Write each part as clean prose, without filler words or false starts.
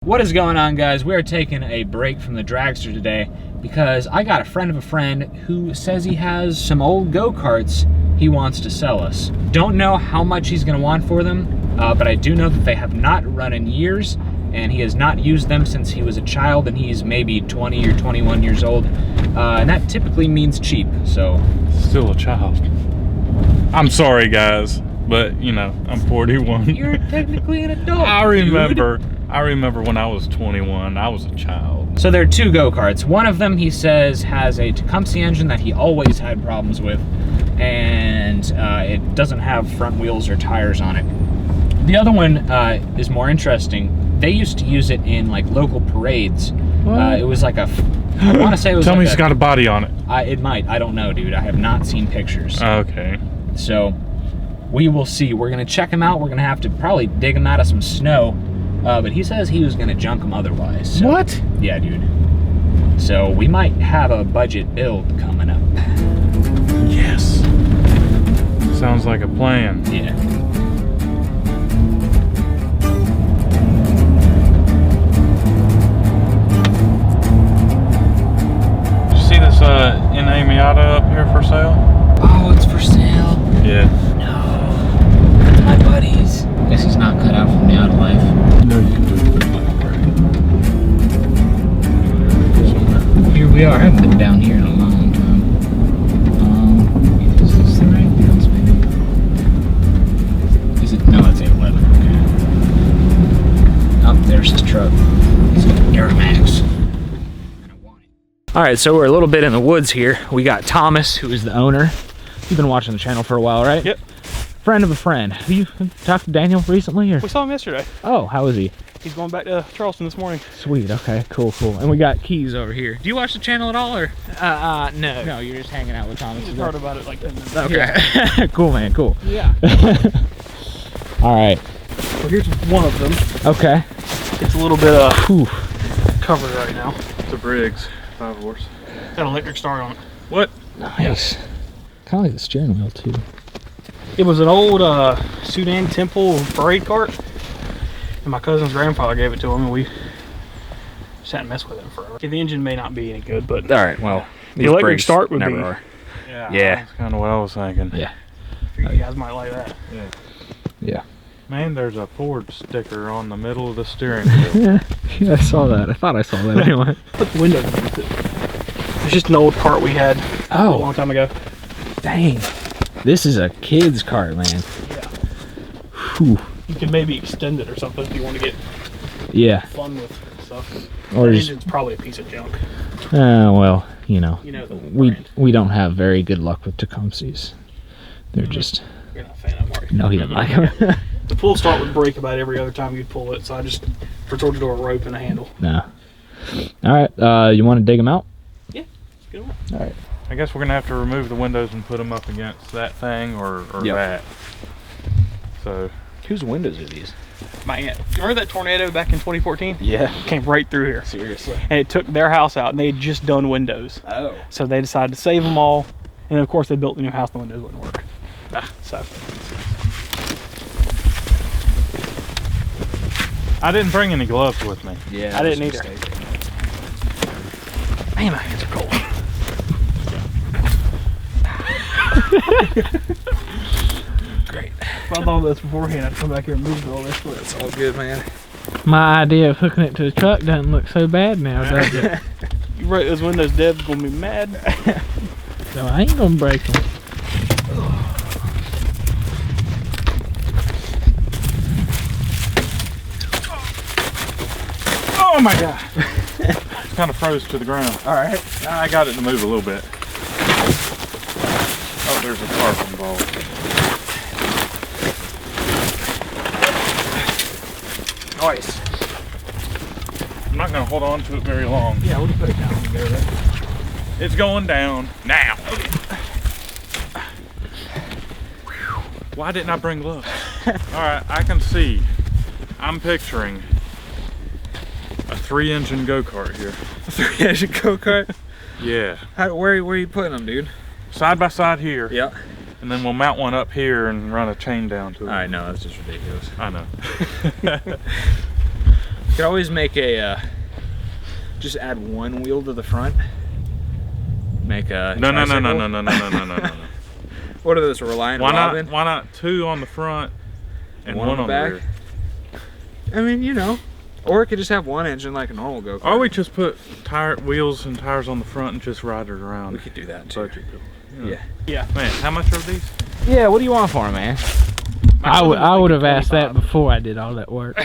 What is going on, guys? We are taking a break from the dragster today because I got a friend of a friend who says he has some old go-karts he wants to sell us. Don't know how much he's going to want for them, but I do know that they have not run in years, and he has not used them since he was a child, and he's maybe 20 or 21 years old, and that typically means cheap, so... Still a child. I'm sorry, guys, but, you know, I'm 41. You're technically an adult, I remember when I was 21, I was a child. So there are two go-karts. One of them, he says, has a Tecumseh engine that he always had problems with, and it doesn't have front wheels or tires on it. The other one is more interesting. They used to use it in like local parades. It was like a, I want to say it was Tell like me it's got a body on it. It might, I don't know, dude. I have not seen pictures. Okay. So we will see. We're gonna check him out. We're gonna have to probably dig him out of some snow. But he says he was gonna junk them otherwise. So, what? Yeah, dude. So we might have a budget build coming up. Yes. Sounds like a plan. Yeah. Did you see this NA Miata up here for sale? Oh, it's for sale. Yeah. No. My buddies. Guess he's not cut out from the auto life. No, you can do it with my Here we are. I haven't been down here in a long time. Is this the right house, maybe? Is it? No, it's 811. Okay. Oh, there's his truck. It's an Airmax. All right, so we're a little bit in the woods here. We got Thomas, who is the owner. You've been watching the channel for a while, right? Yep. Friend of a friend. Have you talked to Daniel recently? Or? We saw him yesterday. Oh, how is he? He's going back to Charleston this morning. Sweet, okay, cool. And we got Keys over here. Do you watch the channel at all, or? No. No, you're just hanging out with Thomas. Just heard about it like 10 minutes. Okay. Yeah. Cool, man, cool. Yeah. All right. Well, here's one of them. Okay. It's a little bit covered right now. It's a Briggs 5-horse. Got an electric start on it. What? Nice. Kind of like the steering wheel, too. It was an old Sudan Temple parade cart, and my cousin's grandfather gave it to him, and we sat and messed with it forever. The engine may not be any good, but All right, well, the electric start would be. are. Yeah. That's kind of what I was thinking. Yeah. I figured you guys might like that. Yeah. Yeah. Man, there's a Ford sticker on the middle of the steering wheel. Yeah, I saw that. I thought I saw that anyway. Put the windows in it. It's just an old cart we had a long time ago. Dang. This is a kid's cart, man. Yeah. Whew. You can maybe extend it or something if you want to get fun with stuff. Or The just, engine's probably a piece of junk. well, you know You know the brand. we don't have very good luck with Tecumsehs. They're just, You're not a fan of them, are you? no, he doesn't like them. The pull start would break about every other time you'd pull it, so I just resorted to a rope and a handle. No. All right, you want to dig them out? Yeah, let's get them. All right. I guess we're gonna have to remove the windows and put them up against that thing or Yep. that. So Whose windows are these? My aunt. You remember that tornado back in 2014? Yeah. Came right through here. Seriously. And it took their house out, and they had just done windows. Oh. So they decided to save them all, and then of course they built the new house, and the windows wouldn't work. So I didn't bring any gloves with me. Yeah. I didn't either. Man, my hands are cold. Great. If I thought of this beforehand, I'd come back here and move all this. It's all good, man. My idea of hooking it to the truck doesn't look so bad now, does it? You write those windows, Deb's gonna be mad. No, I ain't gonna break them. Oh my god! It's kind of froze to the ground. All right, I got it to move a little bit. Oh, there's a tarp involved. Nice. I'm not gonna hold on to it very long. Yeah, we'll just put it down and go there. It's going down now. Why didn't I bring gloves? All right, I can see. I'm picturing a 3-engine go-kart here. A 3-engine go-kart? Yeah. Where are you putting them, dude? Side by side here. Yeah. And then we'll mount one up here and run a chain down to it. I know, that's just ridiculous. I know. Could always make a, just add one wheel to the front. Make a No. What are those, Reliant Robin? Why not 2 on the front and one on the back? rear? I mean, you know. Or it could just have one engine like a normal go-kart. Or we just put wheels and tires on the front and just ride it around. We could do that too. Yeah. Man, how much are these? Yeah, what do you want for them, man? I would have asked that before I did all that work.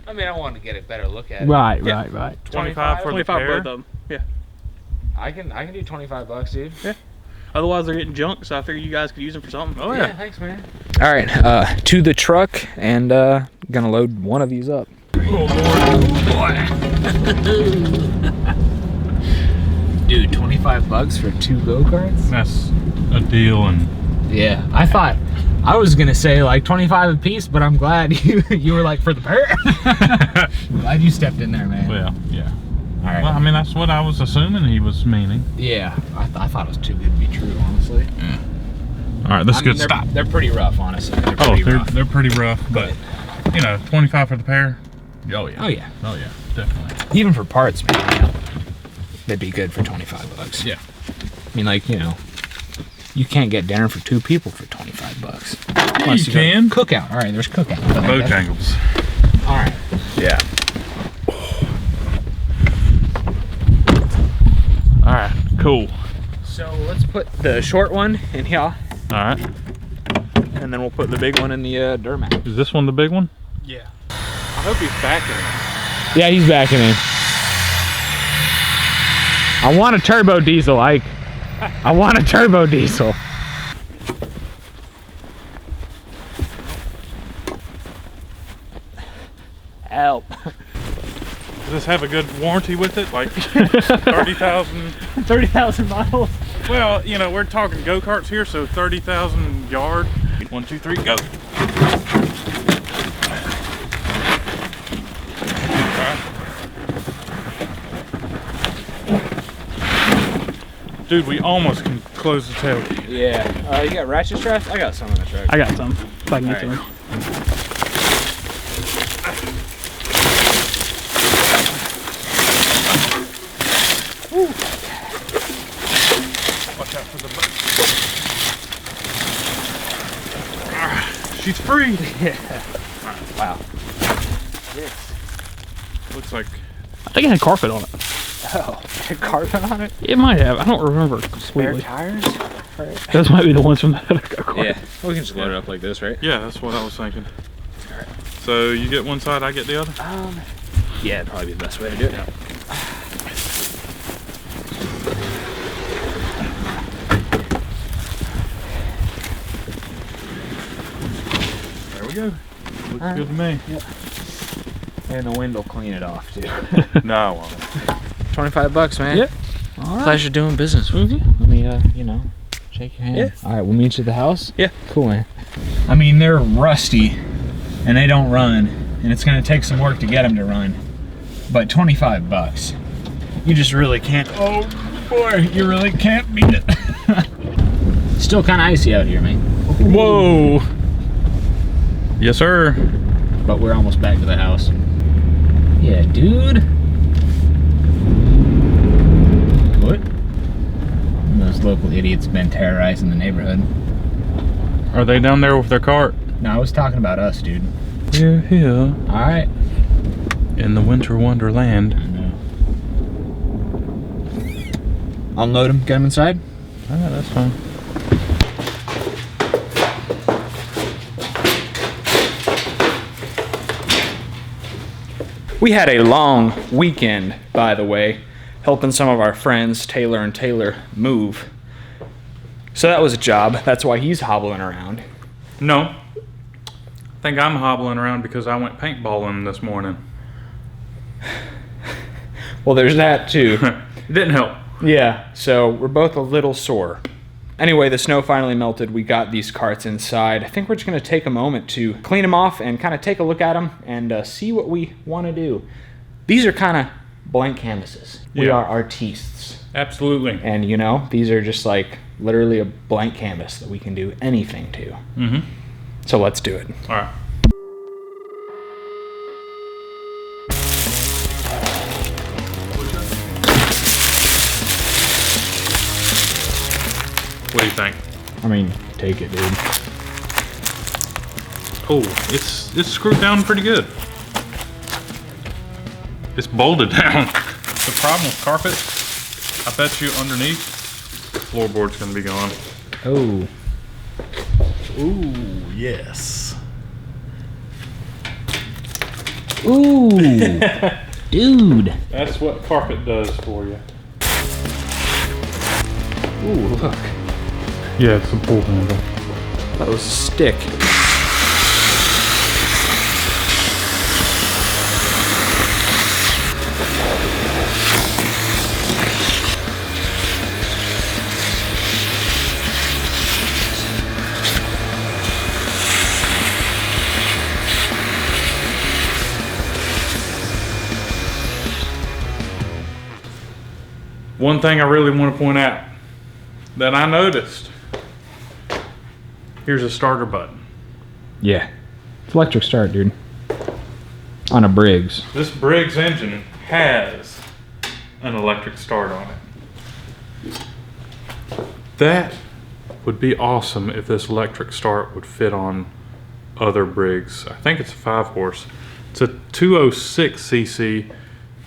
I mean, I want to get a better look at it. Right. 25 for the 25 pair? both of them. Yeah. I can do $25, dude. Yeah. Otherwise, they're getting junk, so I figured you guys could use them for something. Oh yeah. Thanks, man. All right, to the truck, and gonna load one of these up. Oh Dude, $25 for 2 go-karts? boy. That's a deal, and Yeah, I thought I was gonna say like 25 a piece, but I'm glad you were like for the pair. Glad you stepped in there, man. well, yeah. All right. Well, I mean, that's what I was assuming he was meaning. Yeah, I thought it was too good to be true, honestly. All right, let's I mean, go. Stop. They're pretty rough, honestly. They're pretty rough, but you know, 25 for the pair. Oh yeah. Oh yeah. Oh yeah, definitely. Even for parts, man, you know, they'd be good for $25. Yeah. I mean, like, you know, you can't get dinner for 2 people for $25. Yeah, Unless you go can. Cookout. All right, there's cookout. Bojangles. All right. Yeah. All right. Cool. So let's put the short one in here, All right. and then we'll put the big one in the Duramax. Is this one the big one? Yeah. I hope he's backing it. Yeah, he's backing in. I want a turbo diesel, Ike. I want a turbo diesel. Help. Does this have a good warranty with it? Like 30,000? 30,000 miles. Well, you know, we're talking go-karts here, so 30,000 yard. 1, 2, 3, go. Dude, we almost can close the tailgate. Yeah. You got ratchet straps? I got some in the truck. I got some. If I can get to them. Watch out for the butt. She's free. Yeah. Wow. Looks like I think it had carpet on it. Oh, carpet on it? It might have. I don't remember Spare completely. tires? Those might be the ones from the other go-kart. Yeah. We can just load it up like this, right? yeah, that's what I was thinking. Alright. So you get one side, I get the other? Yeah, it'd probably be the best way to do it. There we go. Looks good to me. And the wind will clean it off, too. No, I won't. $25, man. Yep. All right. Pleasure doing business with you. Let me, you know, shake your hand. Yeah. All right, we'll meet you at the house. Yeah. Cool, man. I mean, they're rusty, and they don't run, and it's gonna take some work to get them to run. But $25, you just really can't. Oh boy, you really can't beat it. Still kind of icy out here, man. Whoa. Yes, sir. But we're almost back to the house. Yeah, dude. What? Those local idiots been terrorizing the neighborhood. Are they down there with their cart? No, I was talking about us, dude. We're here All right. in the winter wonderland. I know. Unload them, get them inside. All right, that's fine. We had a long weekend, by the way, helping some of our friends, Taylor and Taylor, move. So that was a job. That's why he's hobbling around. No. I think I'm hobbling around because I went paintballing this morning. Well, there's that too. It didn't help. Yeah, so we're both a little sore. Anyway, the snow finally melted. We got these carts inside. I think we're just gonna take a moment to clean them off and kind of take a look at them and see what we want to do. These are kind of blank canvases. We Yeah. are artistes. Absolutely. And you know, these are just like literally a blank canvas that we can do anything to. Mm-hmm. So let's do it. All right. What do you think? I mean, take it, dude. Oh, it's screwed down pretty good. It's bolted down. The problem with carpet, I bet you underneath, floorboard's gonna be gone. Oh. Ooh, yes. Ooh. Dude. That's what carpet does for you. Ooh, look. Yeah, it's a pull handle. That was a stick. One thing I really want to point out that I noticed. Here's a starter button. Yeah. It's electric start, dude. On a Briggs. This Briggs engine has an electric start on it. That would be awesome if this electric start would fit on other Briggs. I think it's a 5 horse. It's a 206 cc.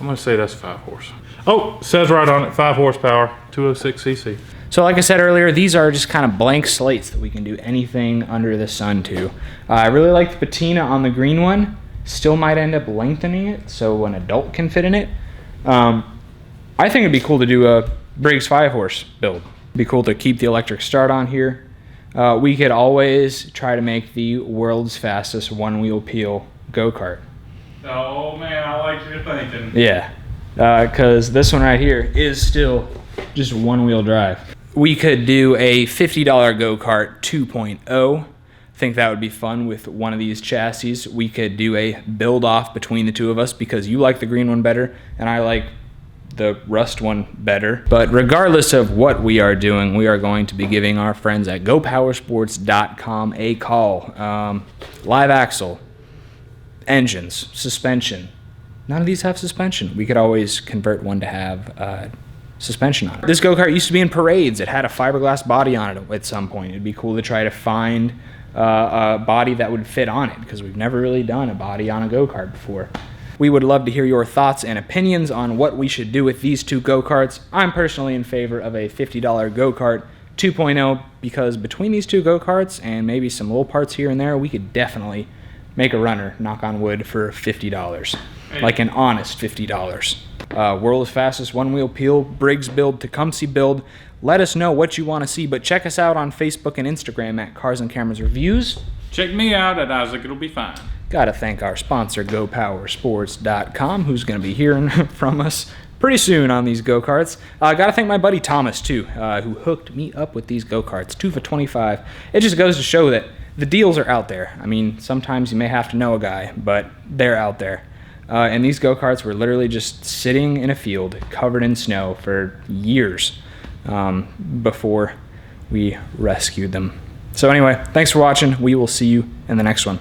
I'm gonna say that's 5 horse. Oh, says right on it, 5 horsepower, 206 cc. So like I said earlier, these are just kind of blank slates that we can do anything under the sun to. I really like the patina on the green one. Still might end up lengthening it so an adult can fit in it. I think it'd be cool to do a Briggs 5 horse build. It'd be cool to keep the electric start on here. We could always try to make the world's fastest one-wheel peel go-kart. Oh man, I like your thinking. Yeah, because this one right here is still just one-wheel drive. We could do a $50 go-kart 2.0. I think that would be fun with one of these chassis. We could do a build-off between the two of us because you like the green one better and I like the rust one better. But regardless of what we are doing, we are going to be giving our friends at gopowersports.com a call. Live axle, engines, suspension. None of these have suspension. We could always convert one to have suspension on it. This go-kart used to be in parades. It had a fiberglass body on it at some point. It'd be cool to try to find a body that would fit on it because we've never really done a body on a go-kart before. We would love to hear your thoughts and opinions on what we should do with these two go-karts. I'm personally in favor of a $50 go-kart 2.0 because between these two go-karts and maybe some little parts here and there, we could definitely make a runner, knock on wood, for $50. Like an honest $50. World's fastest one-wheel peel, Briggs build, Tecumseh build. Let us know what you want to see, but check us out on Facebook and Instagram at Cars and Cameras Reviews. Check me out at Isaac, it'll be fine. Gotta thank our sponsor, gopowersports.com, who's gonna be hearing from us pretty soon on these go-karts. Gotta thank my buddy Thomas, too, who hooked me up with these go-karts, 2 for $25. It just goes to show that the deals are out there. I mean, sometimes you may have to know a guy, but they're out there. And these go-karts were literally just sitting in a field covered in snow for years before we rescued them. So anyway, thanks for watching. We will see you in the next one.